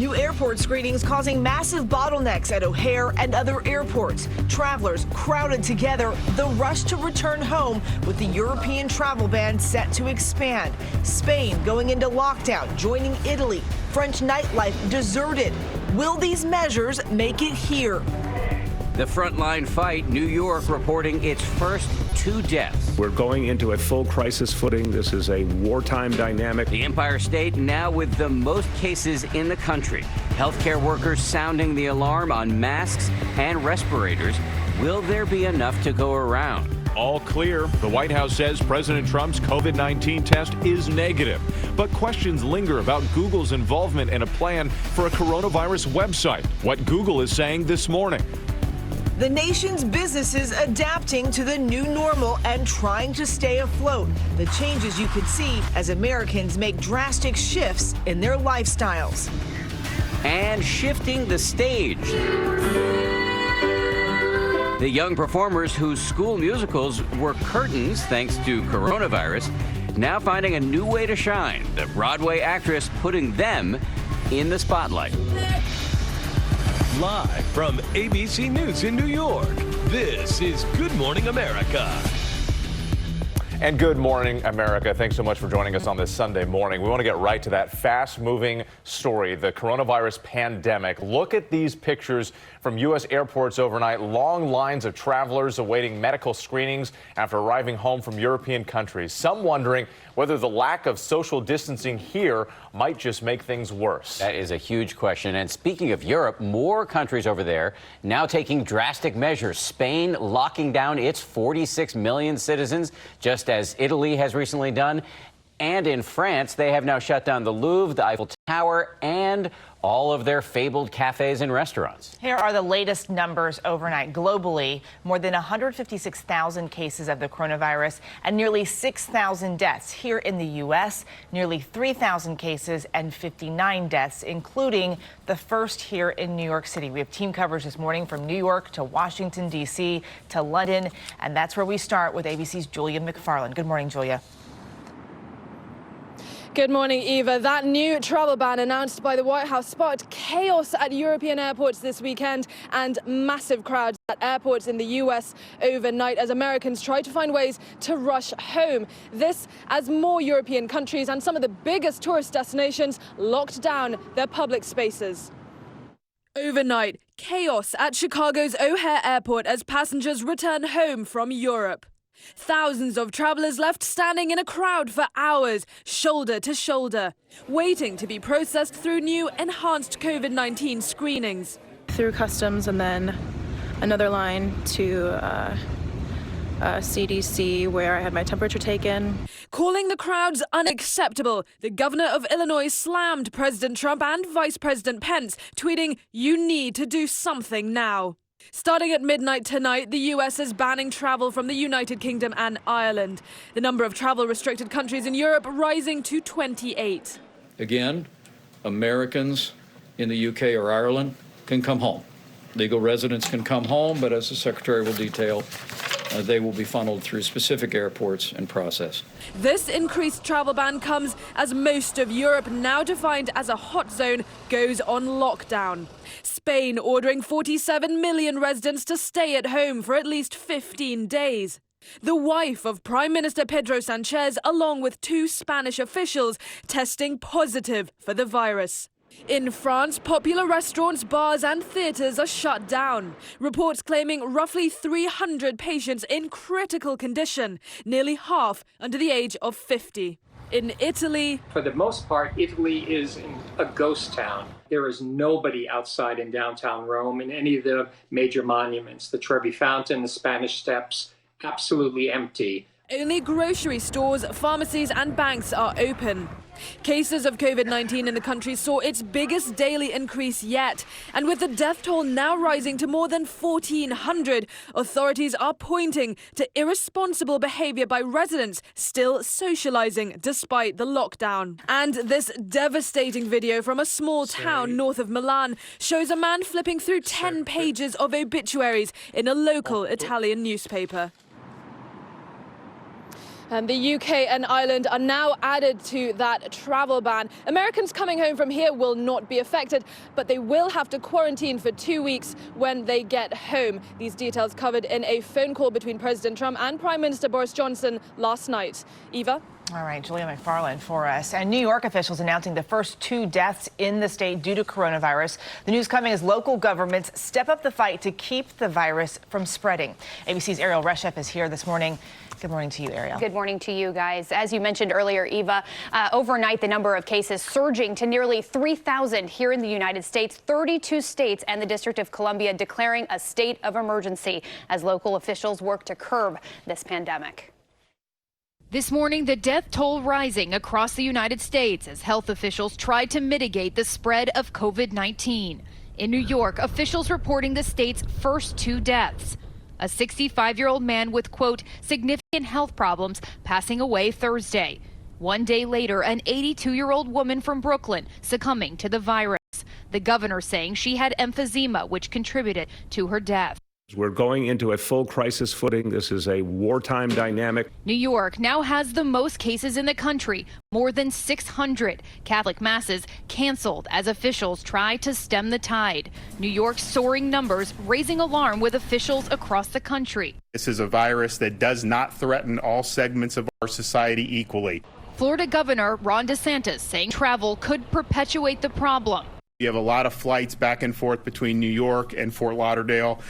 New airport screenings causing massive bottlenecks at O'Hare and other airports. Travelers crowded together, the rush to return home with the European travel ban set to expand. Spain going into lockdown, joining Italy. French nightlife deserted. Will these measures make it here? The frontline fight, New York reporting its first 2 deaths. We're going into a full crisis footing. This is a wartime dynamic. The Empire State now with the most cases in the country. Healthcare workers sounding the alarm on masks and respirators. Will there be enough to go around? All clear. The White House says President Trump's COVID-19 test is negative. But questions linger about Google's involvement in a plan for a coronavirus website. What Google is saying this morning. The nation's businesses adapting to the new normal and trying to stay afloat. The changes you could see as Americans make drastic shifts in their lifestyles. And shifting the stage. The young performers whose school musicals were curtains thanks to coronavirus, now finding a new way to shine. The Broadway actress putting them in the spotlight. Live from ABC News in New York, this is Good Morning America. And good morning, America. Thanks so much for joining us on this Sunday morning. We want to get right to that fast-moving story, the coronavirus pandemic. Look at these pictures from U.S. airports overnight. Long lines of travelers awaiting medical screenings after arriving home from European countries. Some wondering whether the lack of social distancing here might just make things worse. That is a huge question. And speaking of Europe, more countries over there now taking drastic measures. Spain locking down its 46 million citizens, just as Italy has recently done. And in France, they have now shut down the Louvre, the Eiffel Tower, and all of their fabled cafes and restaurants. Here are the latest numbers overnight. Globally, more than 156,000 cases of the coronavirus and nearly 6,000 deaths. Here in the U.S., nearly 3,000 cases and 59 deaths, including the first here in New York City. We have team coverage this morning from New York to Washington, D.C. to London, and that's where we start with ABC's Julia McFarland. Good morning, Julia. Good morning, Eva. That new travel ban announced by the White House sparked chaos at European airports this weekend and massive crowds at airports in the U.S. overnight as Americans try to find ways to rush home. This as more European countries and some of the biggest tourist destinations locked down their public spaces. Overnight, chaos at Chicago's O'Hare Airport as passengers return home from Europe. Thousands of travelers left standing in a crowd for hours, shoulder to shoulder, waiting to be processed through new enhanced COVID-19 screenings. Through customs and then another line to CDC where I had my temperature taken. Calling the crowds unacceptable, the governor of Illinois slammed President Trump and Vice President Pence, tweeting, "You need to do something now." Starting at midnight tonight, the U.S. is banning travel from the United Kingdom and Ireland. The number of travel-restricted countries in Europe rising to 28. Again, Americans in the UK or Ireland can come home. Legal residents can come home, but as the Secretary will detail, they will be funneled through specific airports and processed. This increased travel ban comes as most of Europe, now defined as a hot zone, goes on lockdown. Spain ordering 47 million residents to stay at home for at least 15 days. The wife of Prime Minister Pedro Sanchez, along with 2 Spanish officials, testing positive for the virus. In France, popular restaurants, bars and theatres are shut down. Reports claiming roughly 300 patients in critical condition, nearly half under the age of 50. In Italy, for the most part, Italy is a ghost town. There is nobody outside in downtown Rome in any of the major monuments. The Trevi Fountain, the Spanish Steps, absolutely empty. Only grocery stores, pharmacies and banks are open. Cases of COVID-19 in the country saw its biggest daily increase yet. And with the death toll now rising to more than 1,400, authorities are pointing to irresponsible behavior by residents still socializing despite the lockdown. And this devastating video from a small town north of Milan shows a man flipping through 10 pages of obituaries in a local Italian newspaper. And the UK and Ireland are now added to that travel ban. Americans coming home from here will not be affected, but they will have to quarantine for 2 weeks when they get home. These details covered in a phone call between President Trump and Prime Minister Boris Johnson last night. Eva? All right, Julia McFarland for us. And New York officials announcing the first 2 deaths in the state due to coronavirus. The news coming as local governments step up the fight to keep the virus from spreading. ABC's Ariel Reshef is here this morning. Good morning to you, Ariel. Good morning to you guys. As you mentioned earlier, Eva, overnight the number of cases surging to nearly 3,000 here in the United States. 32 states and the District of Columbia declaring a state of emergency as local officials work to curb this pandemic. This morning, the death toll rising across the United States as health officials try to mitigate the spread of COVID-19. In New York, officials reporting the state's first 2 deaths. A 65-year-old man with, quote, significant health problems passing away Thursday. 1 day later, an 82-year-old woman from Brooklyn succumbing to the virus. The governor saying she had emphysema, which contributed to her death. We're going into a full crisis footing. This is a wartime dynamic. New York now has the most cases in the country, more than 600. Catholic masses canceled as officials try to stem the tide. New York's soaring numbers raising alarm with officials across the country. This is a virus that does not threaten all segments of our society equally. Florida Governor Ron DeSantis saying travel could perpetuate the problem. You have a lot of flights back and forth between New York and Fort Lauderdale.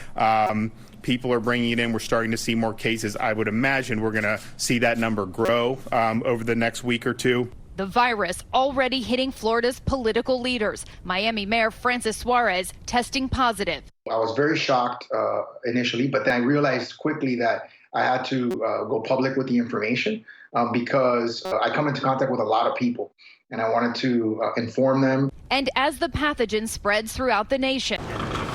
People are bringing it in. We're starting to see more cases. I would imagine we're going to see that number grow over the next week or 2. The virus already hitting Florida's political leaders. Miami Mayor Francis Suarez testing positive. I was very shocked initially, but then I realized quickly that I had to go public with the information because I come into contact with a lot of people and I wanted to inform them. And as the pathogen spreads throughout the nation,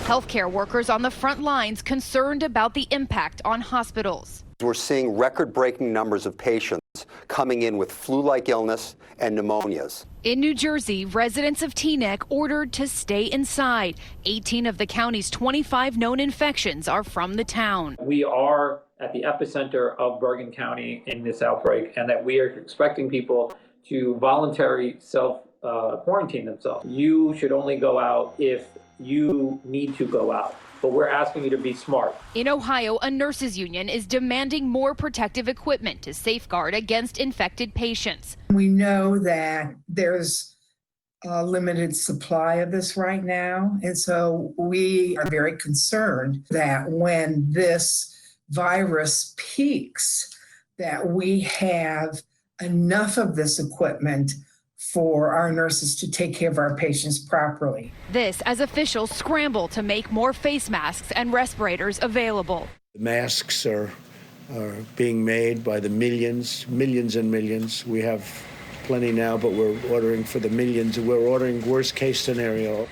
healthcare workers on the front lines concerned about the impact on hospitals. We're seeing record-breaking numbers of patients coming in with flu-like illness and pneumonias. In New Jersey, residents of Teaneck ordered to stay inside. 18 of the county's 25 known infections are from the town. We are at the epicenter of Bergen County in this outbreak, and that we are expecting people to voluntarily self-quarantine themselves. You should only go out if you need to go out, but we're asking you to be smart. In Ohio, a nurses union is demanding more protective equipment to safeguard against infected patients. We know that there's a limited supply of this right now, and so we are very concerned that when this virus peaks, that we have enough of this equipment for our nurses to take care of our patients properly. This as officials scramble to make more face masks and respirators available. The masks are being made by the millions and millions. We have plenty now, but we're ordering for the millions. We're ordering worst case scenario.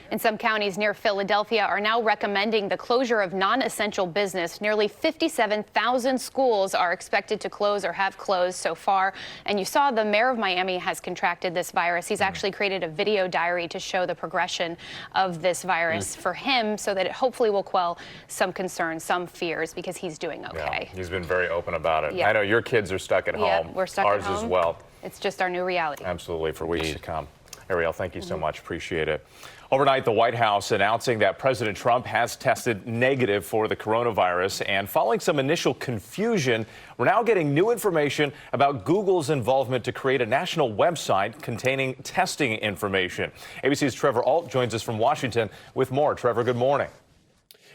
And some counties near Philadelphia are now recommending the closure of non-essential business. Nearly 57,000 schools are expected to close or have closed so far. And you saw the mayor of Miami has contracted this virus. He's actually created a video diary to show the progression of this virus for him so that it hopefully will quell some concerns, some fears, because he's doing okay. Yeah, he's been very open about it. Yeah. I know your kids are stuck at home. We're stuck Ours at home. as well. It's just our new reality. Absolutely, for weeks to come. Ariel, thank you so much. Appreciate it. Overnight, the White House announcing that President Trump has tested negative for the coronavirus. And following some initial confusion, we're now getting new information about Google's involvement to create a national website containing testing information. ABC's Trevor Alt joins us from Washington with more. Trevor, good morning.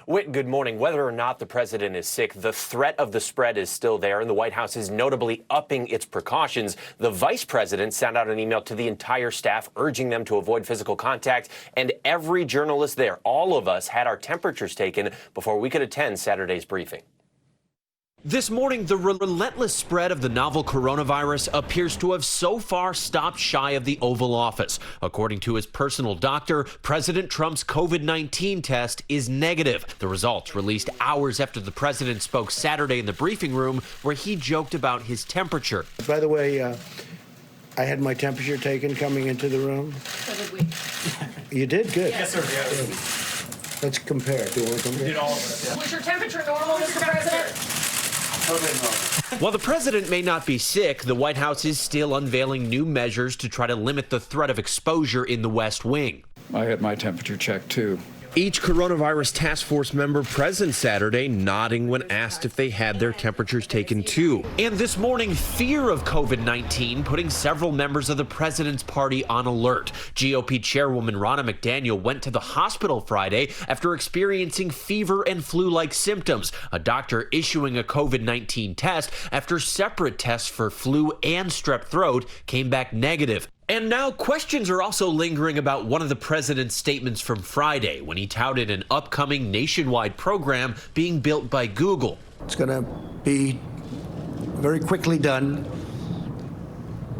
Whit, good morning. Whether or not the president is sick, the threat of the spread is still there, and the White House is notably upping its precautions. The vice president sent out an email to the entire staff urging them to avoid physical contact, and every journalist there, all of us, had our temperatures taken before we could attend Saturday's briefing. This morning, the relentless spread of the novel coronavirus appears to have so far stopped shy of the Oval Office. According to his personal doctor, President Trump's COVID-19 test is negative. The results released hours after the president spoke Saturday in the briefing room, where he joked about his temperature. By the way, I had my temperature taken coming into the room. So did we. You did? Good. Yes, sir. Yes. Let's compare. Do you want to compare? We did all of it. Yeah. Was your temperature normal, Mr. President? While the president may not be sick, the White House is still unveiling new measures to try to limit the threat of exposure in the West Wing. I had my temperature checked, too. Each coronavirus task force member present Saturday nodding when asked if they had their temperatures taken too. And this morning, fear of COVID-19 putting several members of the president's party on alert. GOP chairwoman Ronna McDaniel went to the hospital Friday after experiencing fever and flu-like symptoms. A doctor issuing a COVID-19 test after separate tests for flu and strep throat came back negative. And now questions are also lingering about one of the president's statements from Friday when he touted an upcoming nationwide program being built by Google. It's going to be very quickly done,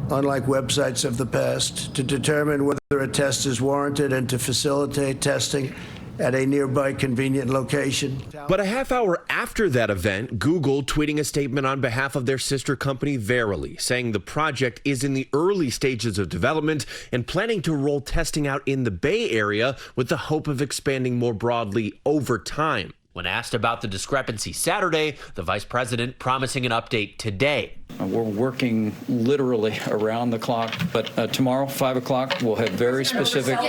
unlike websites of the past, to determine whether a test is warranted and to facilitate testing at a nearby convenient location. But a half hour after that event, Google tweeting a statement on behalf of their sister company Verily, saying the project is in the early stages of development and planning to roll testing out in the Bay Area with the hope of expanding more broadly over time. When asked about the discrepancy Saturday, the vice president promising an update today. We're working literally around the clock, but tomorrow, 5 o'clock, we'll have very specific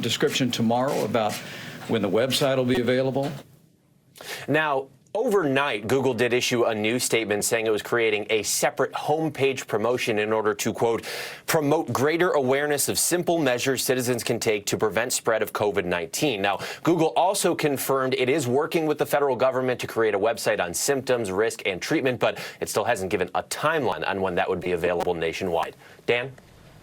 description tomorrow about when the website will be available. Now, overnight, Google did issue a new statement saying it was creating a separate homepage promotion in order to, quote, promote greater awareness of simple measures citizens can take to prevent spread of COVID-19. Now, Google also confirmed it is working with the federal government to create a website on symptoms, risk, and treatment, but it still hasn't given a timeline on when that would be available nationwide. Dan?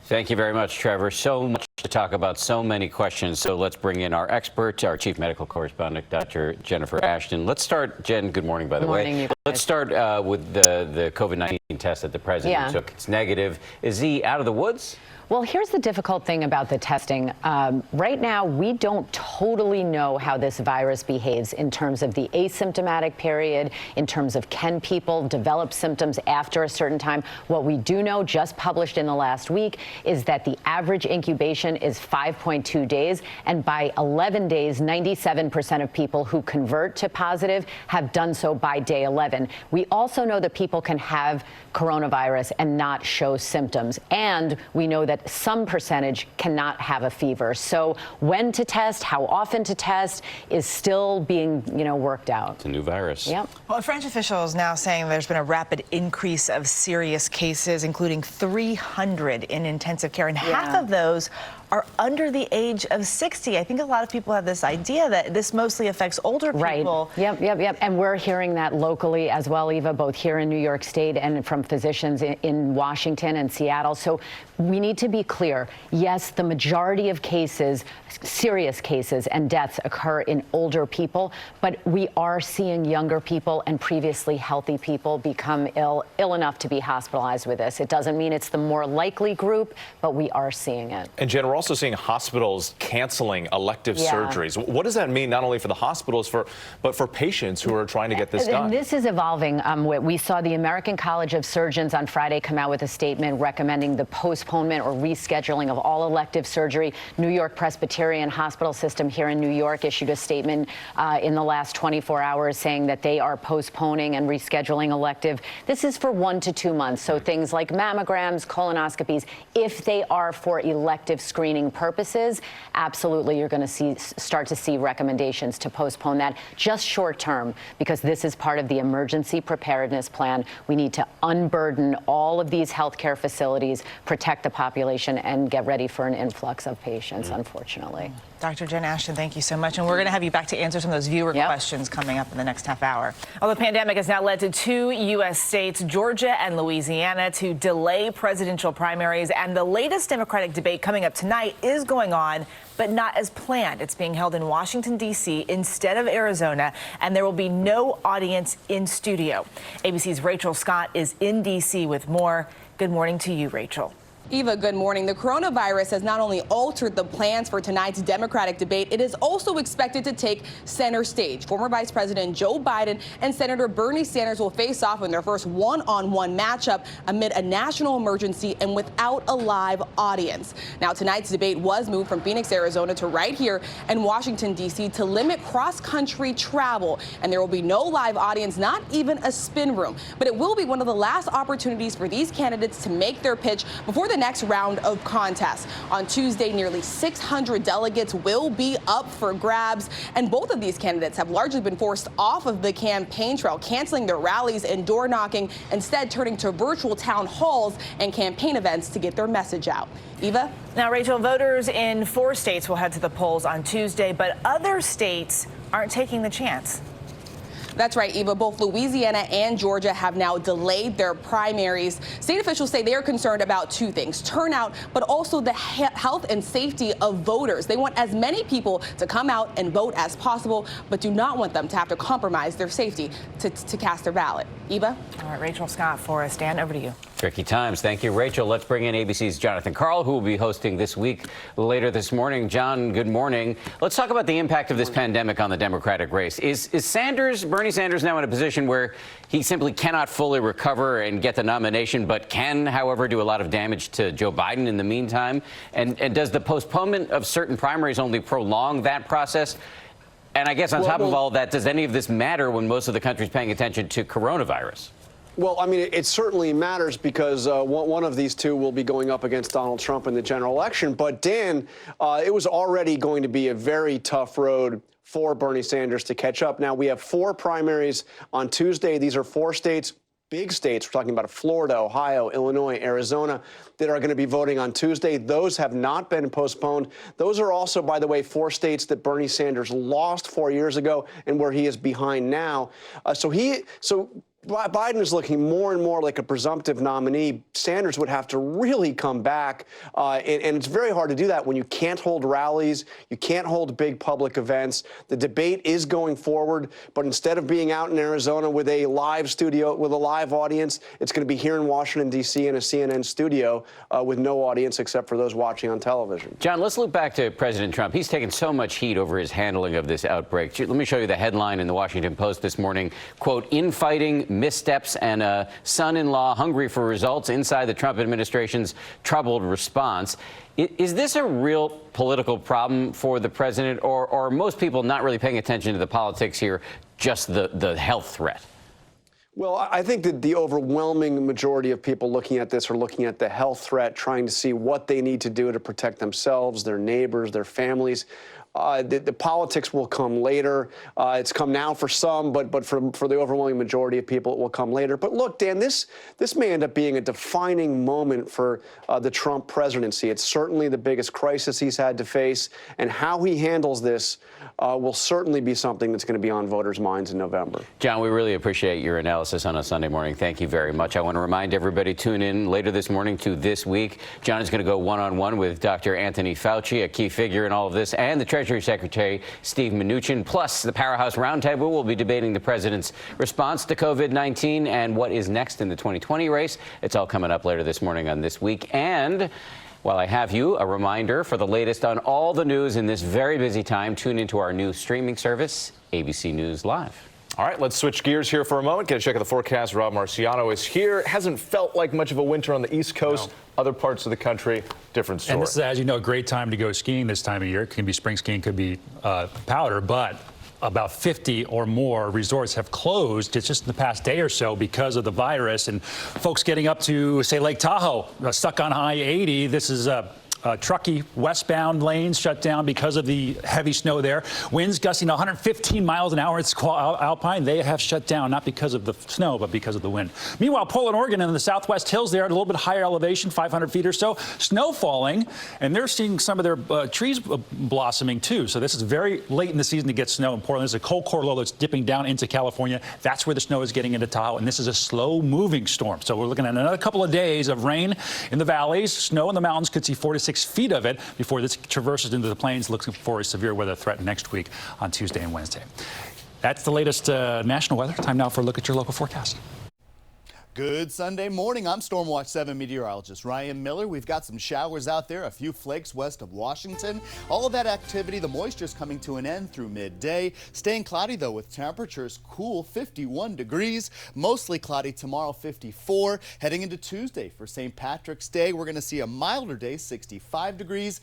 Thank you very much, Trevor. So much to talk about, so many questions. So let's bring in our expert, our chief medical correspondent, Dr. Jennifer Ashton. Let's start, Jen, good morning, by the way. Let's start with the COVID-19 test that the president took. It's negative. Is he out of the woods? Well, here's the difficult thing about the testing. Right now, we don't totally know how this virus behaves in terms of the asymptomatic period, in terms of can people develop symptoms after a certain time. What we do know, just published in the last week, is that the average incubation is 5.2 days. And by 11 days, 97% of people who convert to positive have done so by day 11. We also know that people can have coronavirus and not show symptoms. And we know that some percentage cannot have a fever. So when to test, how often to test is still being, worked out. It's a new virus. Yep. Well, French officials now saying there's been a rapid increase of serious cases, including 300 in intensive care, and half of those are under the age of 60. I think a lot of people have this idea that this mostly affects older people. Right. Yep. And we're hearing that locally as well, Eva, both here in New York State and from physicians in Washington and Seattle. So we need to be clear. Yes, the majority of cases, serious cases and deaths occur in older people, but we are seeing younger people and previously healthy people become ill enough to be hospitalized with this. It doesn't mean it's the more likely group, but we are seeing it. And Jen, we're also seeing hospitals canceling elective surgeries. What does that mean, not only for the hospitals, but for patients who are trying to get this done? And this is evolving. We saw the American College of Surgeons on Friday come out with a statement recommending the postponement or rescheduling of all elective surgery. New York Presbyterian Hospital System here in New York issued a statement in the last 24 hours saying that they are postponing and rescheduling elective. This is for 1 to 2 months. So things like mammograms, colonoscopies, if they are for elective screening purposes, absolutely you're going to start to see recommendations to postpone that just short term, because this is part of the emergency preparedness plan. We need to unburden all of these healthcare facilities, protect the population, and get ready for an influx of patients, unfortunately. Dr. Jen Ashton, thank you so much. And we're going to have you back to answer some of those viewer questions coming up in the next half hour. Well, the pandemic has now led to 2 U.S. states, Georgia and Louisiana, to delay presidential primaries. And the latest Democratic debate coming up tonight is going on, but not as planned. It's being held in Washington, D.C. instead of Arizona, and there will be no audience in studio. ABC's Rachel Scott is in D.C. with more. Good morning to you, Rachel. Eva, good morning. The coronavirus has not only altered the plans for tonight's Democratic debate, it is also expected to take center stage. Former Vice President Joe Biden and Senator Bernie Sanders will face off in their first one-on-one matchup amid a national emergency and without a live audience. Now, tonight's debate was moved from Phoenix, Arizona to right here in Washington, D.C. to limit cross-country travel. And there will be no live audience, not even a spin room. But it will be one of the last opportunities for these candidates to make their pitch before the next round of contests. On Tuesday, nearly 600 delegates will be up for grabs, and both of these candidates have largely been forced off of the campaign trail, canceling their rallies and door knocking, instead turning to virtual town halls and campaign events to get their message out. Eva? Now, Rachel, voters in 4 states will head to the polls on Tuesday, but other states aren't taking the chance. That's right, Eva. Both Louisiana and Georgia have now delayed their primaries. State officials say they are concerned about 2 things: turnout, but also the health and safety of voters. They want as many people to come out and vote as possible, but do not want them to have to compromise their safety to cast their ballot. Eva? All right, Rachel Scott for us. Dan, over to you. Tricky times. Thank you, Rachel. Let's bring in ABC's Jonathan Karl, who will be hosting This Week later this morning. John, good morning. Let's talk about the impact of this pandemic on the Democratic race. Is Bernie Sanders now in a position where he simply cannot fully recover and get the nomination, but can, however, do a lot of damage to Joe Biden in the meantime? And does the postponement of certain primaries only prolong that process? And I guess on top of all that, does any of this matter when most of the country's paying attention to coronavirus? Well, I mean, it certainly matters because one of these two will be going up against Donald Trump in the general election. But, Dan, it was already going to be a very tough road for Bernie Sanders to catch up. Now, we have 4 primaries on Tuesday. These are 4 states, big states. We're talking about Florida, Ohio, Illinois, Arizona, that are going to be voting on Tuesday. Those have not been postponed. Those are also, by the way, 4 states that Bernie Sanders lost 4 years ago and where he is behind now. So Biden is looking more and more like a presumptive nominee. Sanders would have to really come back, and it's very hard to do that when you can't hold rallies, you can't hold big public events. The debate is going forward, but instead of being out in Arizona with a live studio, with a live audience, it's going to be here in Washington, D.C. in a CNN studio with no audience except for those watching on television. John, let's look back to President Trump. He's taken so much heat over his handling of this outbreak. Let me show you the headline in the Washington Post this morning. Quote, infighting, missteps, and a son-in-law hungry for results inside the Trump administration's troubled response. Is this a real political problem for the president, or are most people not really paying attention to the politics here, just the health threat? Well, I think that the overwhelming majority of people looking at this are looking at the health threat, trying to see what they need to do to protect themselves, their neighbors, their families. The politics will come later. It's come now for some, but for the overwhelming majority of people, it will come later. But look, Dan, this may end up being a defining moment for the Trump presidency. It's certainly the biggest crisis he's had to face, and how he handles this will certainly be something that's going to be on voters' minds in November. John, we really appreciate your analysis on a Sunday morning. Thank you very much. I want to remind everybody, tune in later this morning to This Week. John is going to go one-on-one with Dr. Anthony Fauci, a key figure in all of this, and the Treasury Secretary Steve Mnuchin. Plus, the Powerhouse Roundtable will be debating the president's response to COVID-19 and what is next in the 2020 race. It's all coming up later this morning on This Week. And while I have you, a reminder for the latest on all the news in this very busy time, tune into our new streaming service, ABC News Live. All right, let's switch gears here for a moment. Get a check of the forecast. Rob Marciano is here. Hasn't felt like much of a winter on the East Coast. No. Other parts of the country, different story. And this is, as you know, a great time to go skiing this time of year. It can be spring skiing, could be powder, but about 50 or more resorts have closed just in the past day or so because of the virus. And folks getting up to, say, Lake Tahoe, stuck on I-80. This is Truckee westbound lanes shut down because of the heavy snow there. Winds gusting 115 miles an hour. It's Alpine. They have shut down, not because of the snow, but because of the wind. Meanwhile, Portland, Oregon, in the southwest hills there at a little bit higher elevation, 500 feet or so, snow falling, and they're seeing some of their trees blossoming too. So this is very late in the season to get snow in Portland. There's a cold core low that's dipping down into California. That's where the snow is getting into Tahoe, and this is a slow-moving storm. So we're looking at another couple of days of rain in the valleys, snow in the mountains. Could see 4 to 6 feet of it before this traverses into the plains, looking for a severe weather threat next week on Tuesday and Wednesday. That's the latest national weather. Time now for a look at your local forecast. Good Sunday morning. I'm Stormwatch 7 meteorologist Ryan Miller. We've got some showers out there, a few flakes west of Washington. All of that activity, the moisture's coming to an end through midday. Staying cloudy, though, with temperatures cool, 51 degrees. Mostly cloudy tomorrow, 54. Heading into Tuesday for St. Patrick's Day, we're going to see a milder day, 65 degrees.